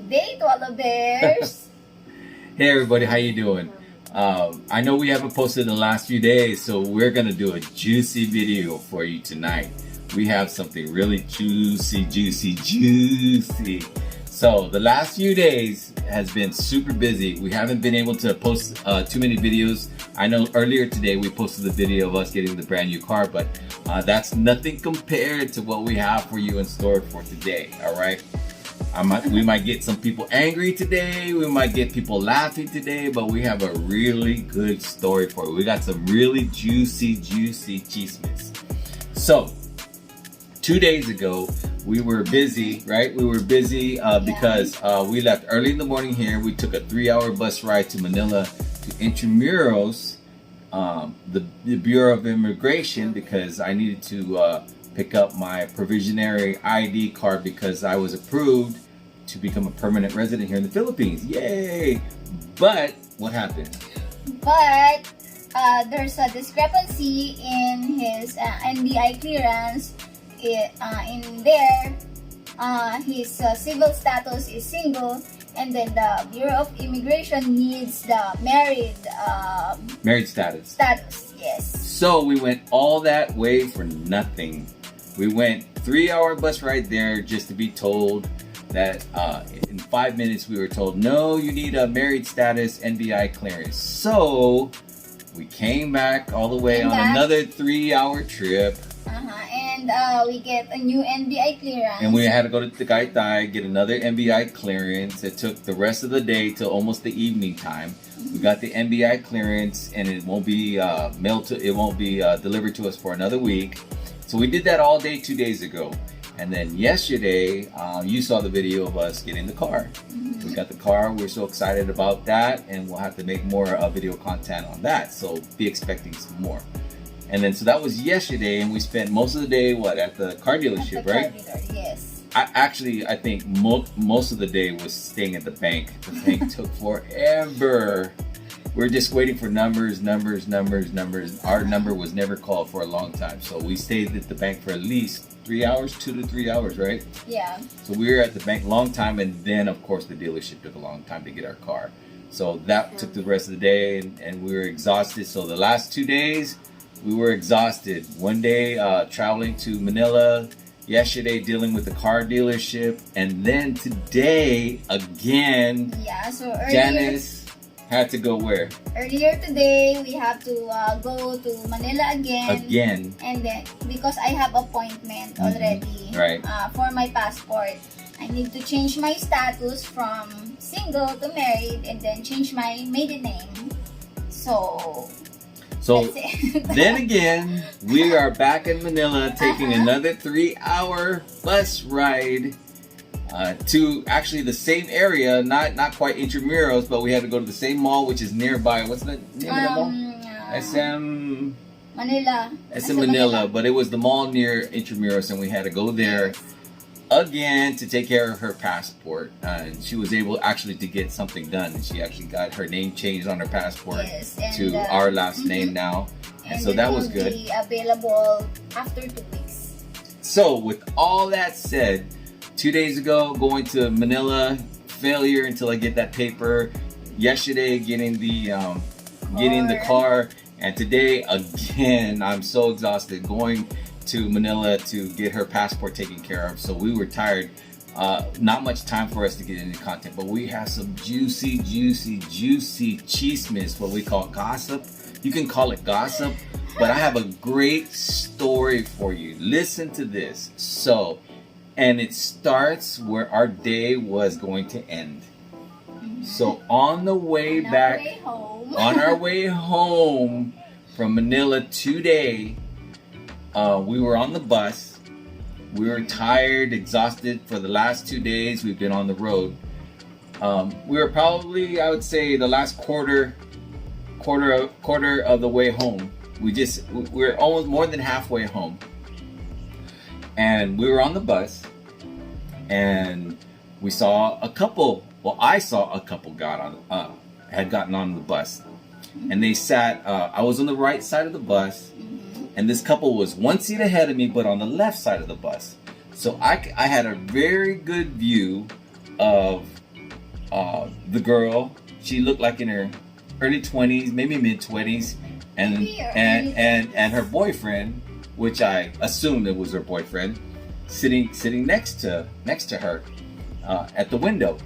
day to all the bears. Hey everybody, how you doing? I know we haven't posted in the last few days, so we're gonna do a juicy video for you tonight. We have something really juicy. So the last few days has been super busy. We haven't been able to post too many videos. I know earlier today we posted the video of us getting the brand new car, but that's nothing compared to what we have for you in store for today, all right? We might get some people angry today, we might get people laughing today, but we have a really good story for you. We got some really juicy chismes. So, 2 days ago, we were busy, right? We were busy because we left early in the morning here. We took a 3-hour bus ride to Manila to Intramuros, the Bureau of Immigration, because I needed to pick up my provisionary ID card because I was approved to become a permanent resident here in the Philippines. Yay! But what happened? But there's a discrepancy in his NBI clearance. In there, his civil status is single, and then the Bureau of Immigration needs the married status. Yes. So we went all that way for nothing. We went 3-hour bus ride there just to be told that in 5 minutes we were told, no, you need a married status NBI clearance. So we came back all the way on another 3-hour trip. And we get a new NBI clearance. And we had to go to Tagaytay, get another NBI clearance. It took the rest of the day till almost the evening time. We got the NBI clearance, and it won't be delivered to us for another week. So we did that all day 2 days ago. And then yesterday, you saw the video of us getting the car. We got the car. We're so excited about that, and we'll have to make more video content on that. So be expecting some more. And then, so that was yesterday, and we spent most of the day, at the car dealership, right? Car dealer, yes. I think most of the day was staying at the bank. The bank took forever. We're just waiting for numbers. Our number was never called for a long time. So we stayed at the bank for at least 3 hours, 2 to 3 hours, right? Yeah. So we were at the bank a long time, and then, of course, the dealership took a long time to get our car. So that took the rest of the day, and we were exhausted. So the last 2 days, we were exhausted. One day traveling to Manila, yesterday dealing with the car dealership, and then today again. Yeah, so earlier, Janice had to go where? Earlier today, we have to go to Manila again. And then, because I have appointment already for my passport, I need to change my status from single to married, and then change my maiden name. So then again, we are back in Manila taking another 3-hour bus ride to actually the same area, not quite Intramuros, but we had to go to the same mall, which is nearby. What's the name of the mall? SM Manila. SM Manila, but it was the mall near Intramuros, and we had to go there again to take care of her passport. And she was able actually to get something done, and she actually got her name changed on her passport to our last name now, and so that was good. Be available after 2 weeks. So with all that said, 2 days ago going to Manila, failure until I get that paper. Yesterday getting the car, and today again I'm so exhausted going to Manila to get her passport taken care of. So we were tired. Not much time for us to get into content, but we have some juicy chismes, what we call gossip. You can call it gossip, but I have a great story for you. Listen to this. And it starts where our day was going to end. So on the way back, on our way home from Manila today, we were on the bus. We were tired, exhausted for the last 2 days we've been on the road. We were probably, I would say, the last quarter of the way home. We're almost more than halfway home. And we were on the bus, and we saw a couple. Well, I saw a couple had gotten on the bus, and they sat. I was on the right side of the bus, and this couple was one seat ahead of me, but on the left side of the bus. So I had a very good view of the girl, she looked like in her early 20s, maybe mid 20s, and her boyfriend, which I assumed it was her boyfriend, sitting next to her at the window.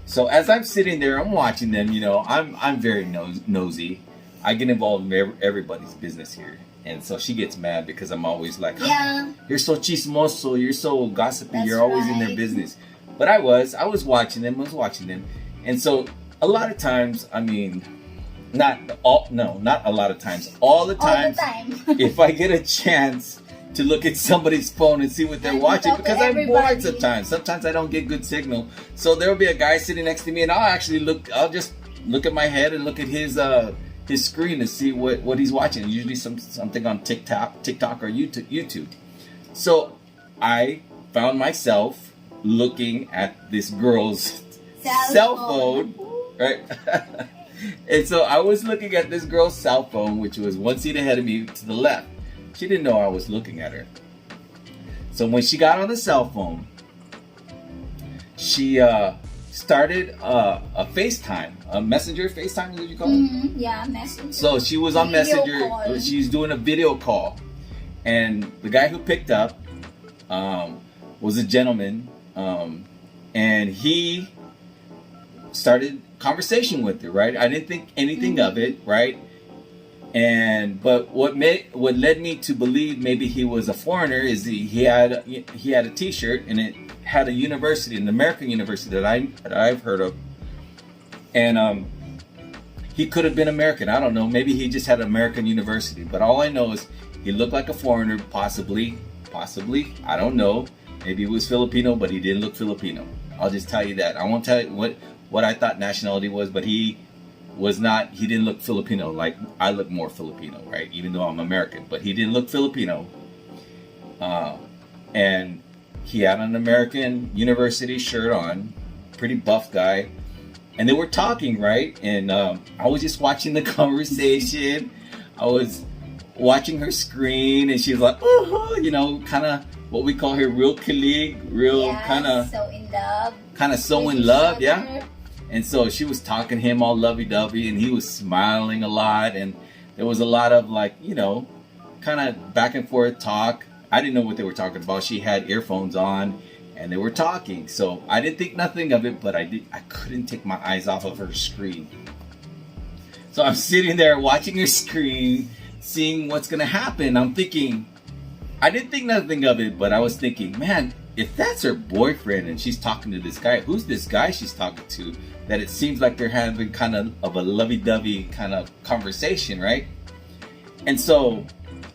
So as I'm sitting there, I'm watching them. You know, I'm very nosy. I get involved in everybody's business here, and so she gets mad because I'm always like, Yeah. "You're so chismoso. You're so gossipy. That's you're always in their right. business." But I was watching them. And so a lot of times, I mean, not a lot of times, all the All the times, time. if I get a chance to look at somebody's phone and see what they're And watching, talk to because I'm bored everybody. sometimes. Sometimes I don't get good signal. So there'll be a guy sitting next to me, and I'll just look at my head and look at his screen to see what he's watching. Usually something on TikTok or YouTube. So I found myself looking at this girl's cell phone, right? And so I was looking at this girl's cell phone, which was one seat ahead of me to the left. She didn't know I was looking at her. So when she got on the cell phone, she started a FaceTime, a Messenger FaceTime, did you call it? Mm-hmm. Yeah, Messenger. So she was on Video Messenger. call. She's doing a video call, and the guy who picked up was a gentleman, and he started conversation with her. Right, I didn't think anything of it. Right, but what led me to believe maybe he was a foreigner is he had a T-shirt and it had a university, an American university that I've heard of, and he could have been American. I don't know. Maybe he just had an American university. But all I know is he looked like a foreigner, possibly. I don't know. Maybe he was Filipino, but he didn't look Filipino. I'll just tell you that. I won't tell you what I thought nationality was, but he was not. He didn't look Filipino. Like I look more Filipino, right? Even though I'm American, but he didn't look Filipino. And he had an American university shirt on. Pretty buff guy. And they were talking, right? And I was just watching the conversation. I was watching her screen, and she was like, oh, you know, kind of what we call her real kilig, kind of so in love. so in love, yeah. And so she was talking to him all lovey-dovey, and he was smiling a lot, and there was a lot of like, you know, kind of back and forth talk. I didn't know what they were talking about. She had earphones on, and they were talking. So I didn't think nothing of it, but I couldn't take my eyes off of her screen. So I'm sitting there watching her screen, seeing what's gonna happen. I'm thinking, I didn't think nothing of it, but I was thinking, man, if that's her boyfriend and she's talking to this guy, who's this guy she's talking to? That it seems like they're having kind of a lovey-dovey kind of conversation, right? And so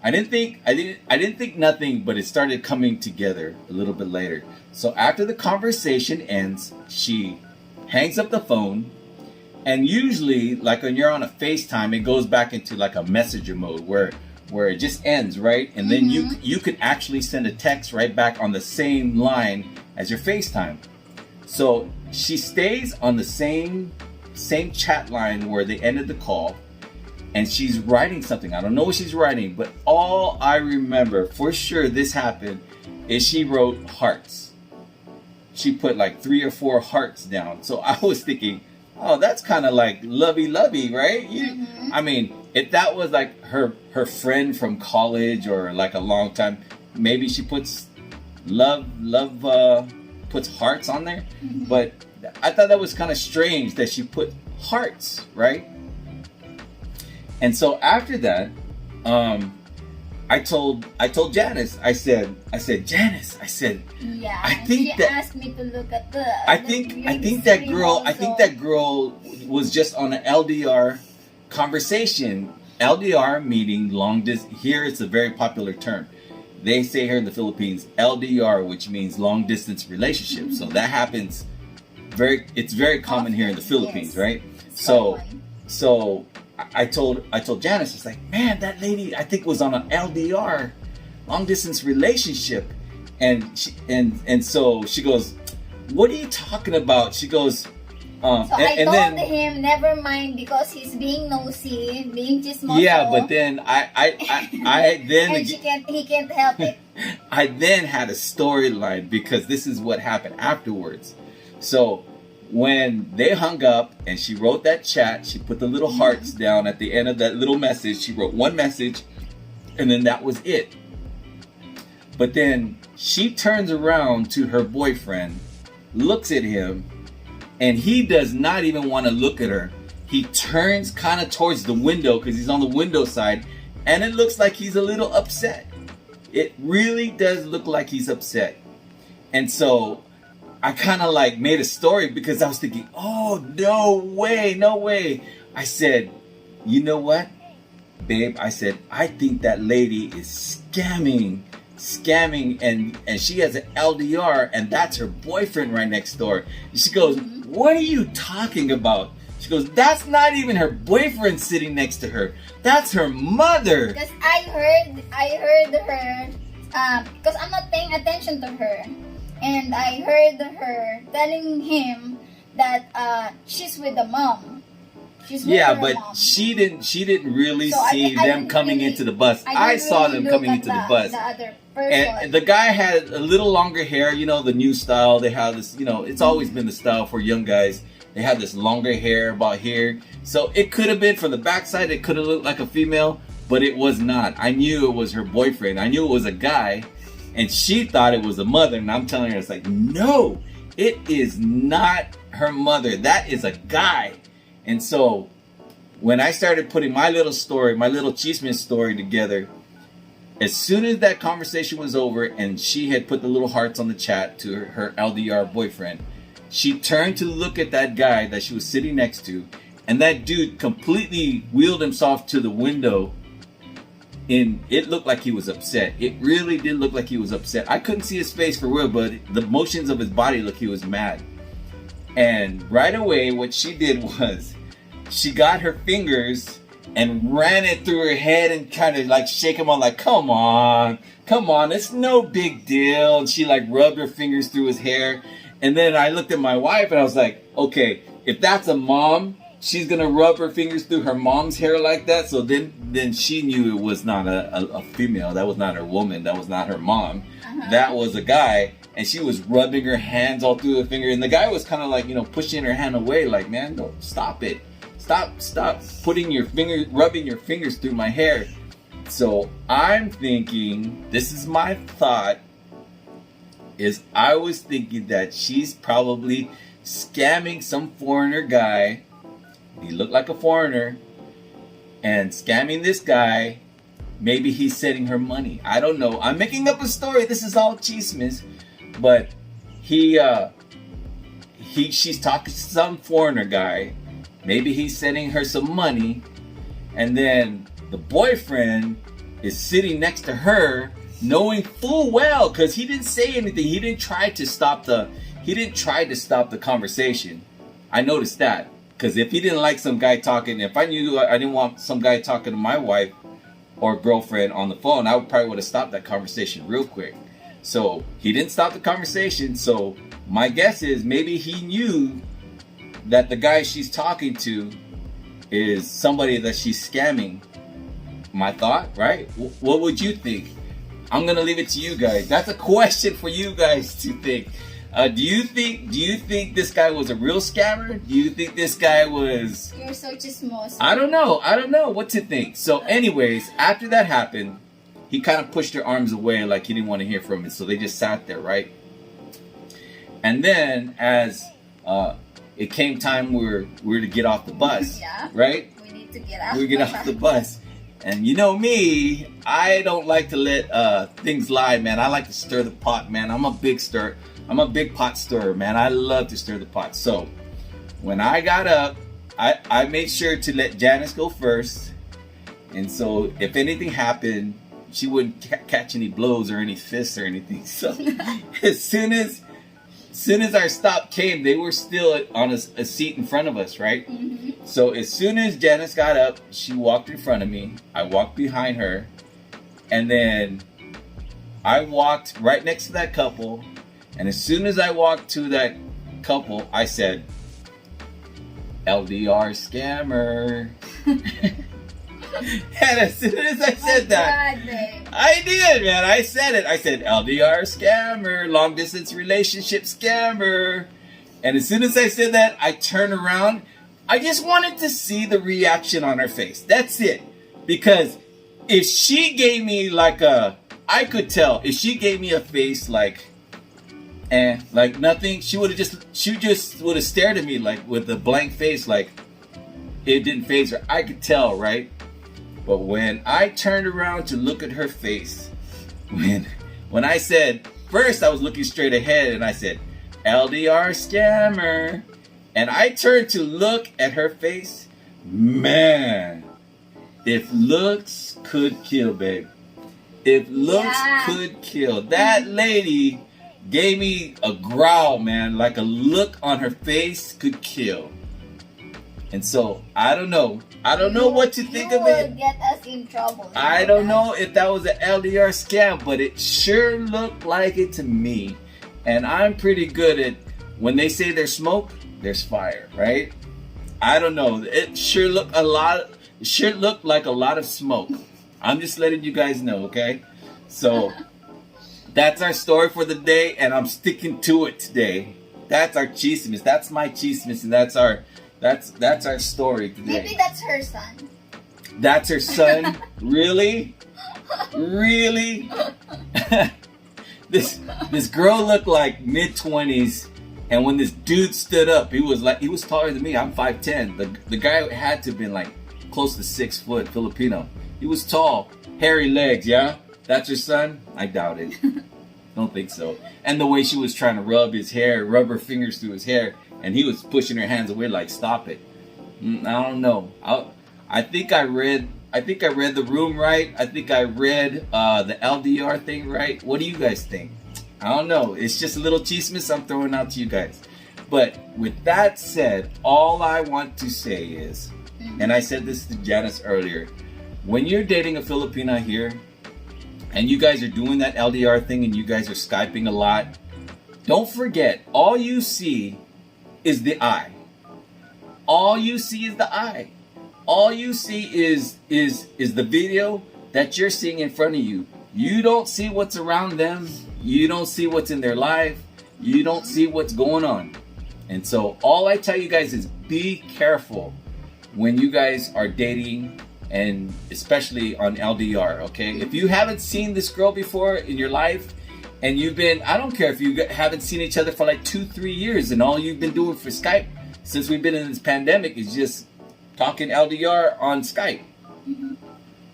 I didn't think nothing, but it started coming together a little bit later. So after the conversation ends, she hangs up the phone, and usually, like when you're on a FaceTime, it goes back into like a messenger mode where it just ends, right? And then you could actually send a text right back on the same line as your FaceTime. So she stays on the same chat line where they ended the call, and she's writing something. I don't know what she's writing, but all I remember for sure this happened is she wrote hearts. She put like 3 or 4 hearts down. So I was thinking, oh, that's kind of like lovey-lovey, right? I mean, if that was like her friend from college or like a long time, maybe she puts puts hearts on there. But I thought that was kind of strange that she put hearts, right? And so after that, I told Janice. I said, Janice. I said, Yeah. I think she that asked me to look at the. I think that girl was just on an LDR conversation. LDR meaning long distance. Here it's a very popular term. They say here in the Philippines LDR, which means long distance relationship. So that happens it's very common here in the Philippines, yes. right? It's So common. I told Janice, it's like, man, that lady I think was on an LDR, long distance relationship, and so she goes, what are you talking about? She goes, so I told him never mind because he's being nosy, being chismoso. Yeah, but then I then and he can't help it. I then had a storyline because this is what happened afterwards. So when they hung up and she wrote that chat, she put the little hearts down at the end of that little message. She wrote one message, and then that was it. But then she turns around to her boyfriend, looks at him, and he does not even want to look at her. He turns kind of towards the window because he's on the window side, and it looks like he's a little upset. It really does look like he's upset. And so I kind of like made a story because I was thinking, oh, no way. I said, you know what, babe? I said, I think that lady is scamming, and she has an LDR, and that's her boyfriend right next door. And she goes, what are you talking about? She goes, that's not even her boyfriend sitting next to her. That's her mother. Because I heard her, because I'm not paying attention to her. And I heard her telling him that she with the mom. She's with her but mom. she didn't really So see them coming into the bus. I saw them coming into the bus. The other person. And the guy had a little longer hair, the new style. They have this, it's always been the style for young guys. They had this longer hair about here. So it could have been from the backside, it could have looked like a female, but it was not. I knew it was her boyfriend. I knew it was a guy. And she thought it was a mother, and I'm telling her, it's like, no, it is not her mother. That is a guy. And so when I started putting my little story, my little chisme story together, as soon as that conversation was over and she had put the little hearts on the chat to her LDR boyfriend, she turned to look at that guy that she was sitting next to, and that dude completely wheeled himself to the window. And it looked like he was upset. It really did look like he was upset. I couldn't see his face for real, but the motions of his body looked, he was mad. And right away, what she did was she got her fingers and ran it through her head and kind of like shake him on, like, come on, it's no big deal. And she like rubbed her fingers through his hair. And then I looked at my wife and I was like, okay, if that's a mom, she's gonna rub her fingers through her mom's hair like that. So then she knew it was not a female. That was not her woman. That was not her mom. That was a guy. And she was rubbing her hands all through the finger. And the guy was kind of like, pushing her hand away. Like, man, no, stop it. Stop putting your finger, rubbing your fingers through my hair. So I'm thinking, this is my thought, is I was thinking that she's probably scamming some foreigner guy. He looked like a foreigner, and scamming this guy. Maybe he's sending her money. I don't know. I'm making up a story. This is all chismes, but she's talking to some foreigner guy. Maybe he's sending her some money, and then the boyfriend is sitting next to her, knowing full well, because he didn't say anything. He didn't try to stop the conversation. I noticed that. Because if he didn't like some guy talking, if I knew I didn't want some guy talking to my wife or girlfriend on the phone, I probably would have stopped that conversation real quick. So he didn't stop the conversation. So my guess is maybe he knew that the guy she's talking to is somebody that she's scamming. My thought, right? What would you think? I'm going to leave it to you guys. That's a question for you guys to think. Do you think this guy was a real scammer? Do you think this guy was... You're so chismoso. I don't know what to think. So anyways, after that happened, he kind of pushed her arms away like he didn't want to hear from it. So they just sat there, right? And then as it came time we were to get off the bus, yeah, right? We need to get out. We get off the bus. And you know me, I don't like to let things lie, man. I like to stir the pot, man. I'm a big pot stirrer, man. I love to stir the pot. So when I got up, I made sure to let Janice go first. And so if anything happened, she wouldn't catch any blows or any fists or anything. So as soon as our stop came, they were still on a seat in front of us, right? Mm-hmm. So as soon as Janice got up, she walked in front of me. I walked behind her. And then I walked right next to that couple. And as soon as I walked to that couple, I said, LDR scammer. And as soon as I said that, I did, man. I said it. I said, LDR scammer, long distance relationship scammer. And as soon as I said that, I turned around. I just wanted to see the reaction on her face. That's it. Because if she gave me like I could tell if she gave me a face like nothing, she just would have stared at me like with a blank face, like it didn't faze her. I could tell, right? But when I turned around to look at her face, when I said, first I was looking straight ahead and I said, LDR scammer. And I turned to look at her face. Man, if looks could kill, babe. If looks could kill. That lady gave me a growl, man. Like a look on her face could kill. And so, I don't know. I don't know what to think of it. You will get us in trouble. I don't know if that was an LDR scam, but it sure looked like it to me. And I'm pretty good at when they say there's smoke, there's fire, right? I don't know. It sure looked like a lot of smoke. I'm just letting you guys know, okay? So that's our story for the day, and I'm sticking to it today. That's our chismis. That's my chismis, and that's our story today. Maybe that's her son. That's her son? Really? Really? This girl looked like mid-20s, and when this dude stood up, he was taller than me. I'm 5'10". The guy had to have been like close to 6 foot, Filipino. He was tall, hairy legs, yeah? That's your son? I doubt it. Don't think so. And the way she was trying to rub her fingers through his hair, and he was pushing her hands away like, stop it. I don't know. I think I read the room right. I think I read the LDR thing right. What do you guys think? I don't know. It's just a little chismis I'm throwing out to you guys. But with that said, all I want to say is, and I said this to Janice earlier, when you're dating a Filipina here, and you guys are doing that LDR thing and you guys are Skyping a lot, don't forget, all you see is the eye. All you see is the eye. All you see is the video that you're seeing in front of you. You don't see what's around them. You don't see what's in their life. You don't see what's going on. And so all I tell you guys is be careful when you guys are dating, and especially on LDR, okay? If you haven't seen this girl before in your life, and I don't care if you haven't seen each other for like 2-3 years, and all you've been doing for Skype since we've been in this pandemic is just talking LDR on Skype.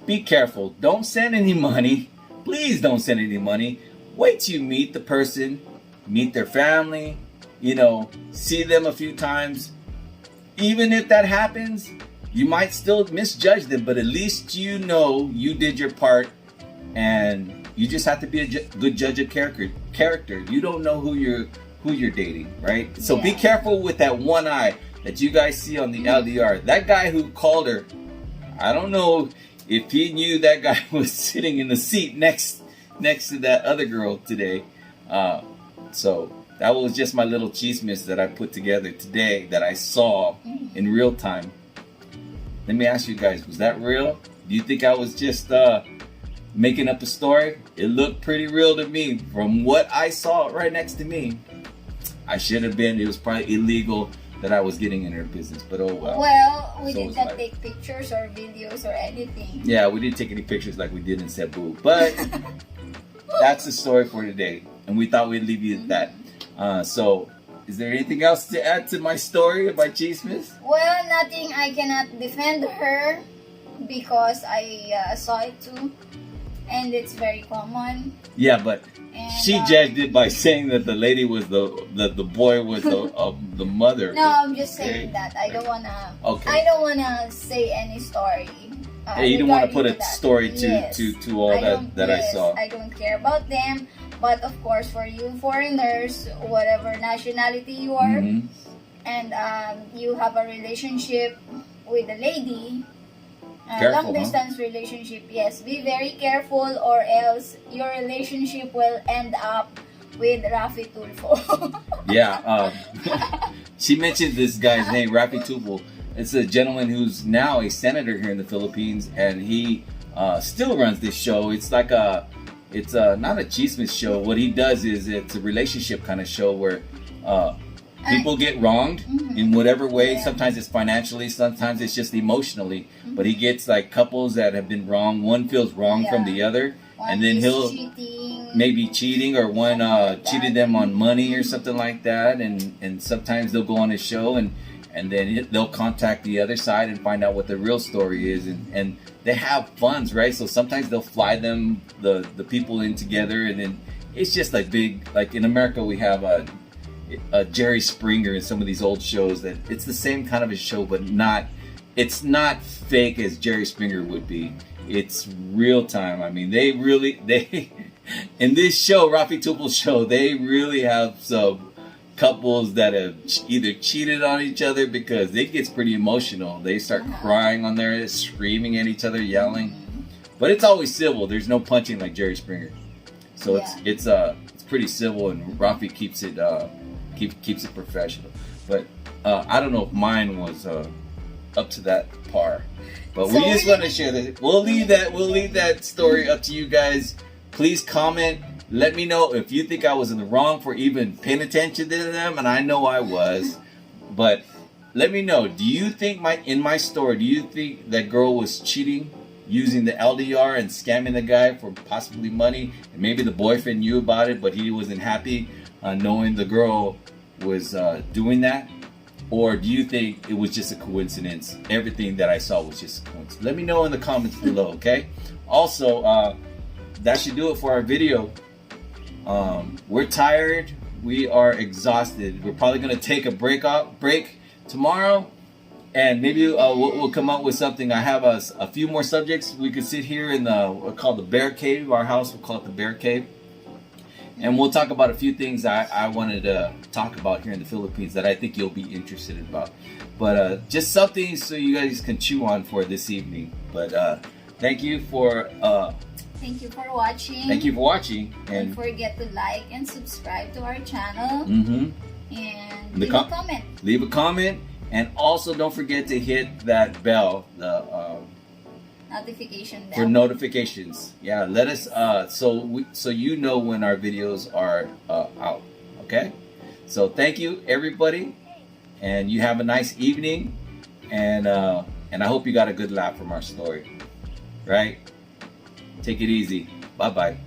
Be careful. Don't send any money. Please don't send any money. Wait till you meet the person, meet their family, see them a few times. Even if that happens, you might still misjudge them, but at least you know you did your part, and you just have to be a good judge of character. You don't know who you're dating, right? So be careful with that one eye that you guys see on the LDR. That guy who called her, I don't know if he knew that guy was sitting in the seat next to that other girl today. So that was just my little chismis that I put together today that I saw in real time. Let me ask you guys, was that real? Do you think I was just making up a story? It looked pretty real to me from what I saw right next to me. I should have been. It was probably illegal that I was getting in her business, but oh well. Well, we did not take pictures or videos or anything. Yeah, we didn't take any pictures like we did in Cebu, but that's the story for today, and we thought we'd leave you at that. So, is there anything else to add to my story of my chismis? Well, nothing. I cannot defend her because I saw it too, and it's very common. Yeah, but she judged it by saying that the lady was the boy was the mother. No, I'm just saying that I don't wanna. Okay. I don't wanna say any story. Hey, you don't want to put a story to all that I saw. I don't care about them. But of course, for you foreigners, whatever nationality you are, and you have a relationship with a lady, long distance relationship, yes, be very careful, or else your relationship will end up with Rafi Tulfo. Yeah, she mentioned this guy's name, Rafi Tulfo. It's a gentleman who's now a senator here in the Philippines, and he still runs this show. It's like it's not a chismis show. What he does is it's a relationship kind of show where People get wronged in whatever way. Yeah. Sometimes it's financially, sometimes it's just emotionally. But he gets like couples that have been wrong. One feels wrong from the other, One and then is he'll cheating, maybe cheating, or one cheated them on money or something like that. And sometimes they'll go on his show and then they'll contact the other side and find out what the real story is. And they have funds, right? So sometimes they'll fly them the people in together, and then it's just like big. Like in America, we have Jerry Springer and some of these old shows that it's the same kind of a show, but it's not fake as Jerry Springer would be. It's real time. I mean, they in this show, Rafi Tupel's show, they really have some couples that have either cheated on each other, because it gets pretty emotional. They start crying on there, screaming at each other, yelling. But it's always civil. There's no punching like Jerry Springer. So it's pretty civil, and Rafi keeps it professional. But I don't know if mine was up to that par. But So we just want to share that. We'll leave that story up to you guys. Please comment. Let me know if you think I was in the wrong for even paying attention to them, and I know I was. But let me know. Do you think in my story, do you think that girl was cheating, using the LDR and scamming the guy for possibly money? And maybe the boyfriend knew about it, but he wasn't happy knowing the girl was doing that? Or do you think it was just a coincidence? Everything that I saw was just a coincidence. Let me know in the comments below, okay? Also, that should do it for our video. We're tired. We are exhausted. We're probably going to take a break tomorrow. And maybe we'll come up with something. I have a few more subjects. We could sit here in what's called the Bear Cave. Our house, we'll call it the Bear Cave. And we'll talk about a few things I wanted to talk about here in the Philippines that I think you'll be interested about. But just something so you guys can chew on for this evening. But thank you for watching. Thank you for watching. And don't forget to like and subscribe to our channel. And leave a comment. Leave a comment. And also don't forget to hit that bell, the notification bell, for notifications. Yeah, let us so you know when our videos are out. Okay? So thank you everybody, and you have a nice evening, and I hope you got a good laugh from our story. Right? Take it easy. Bye-bye.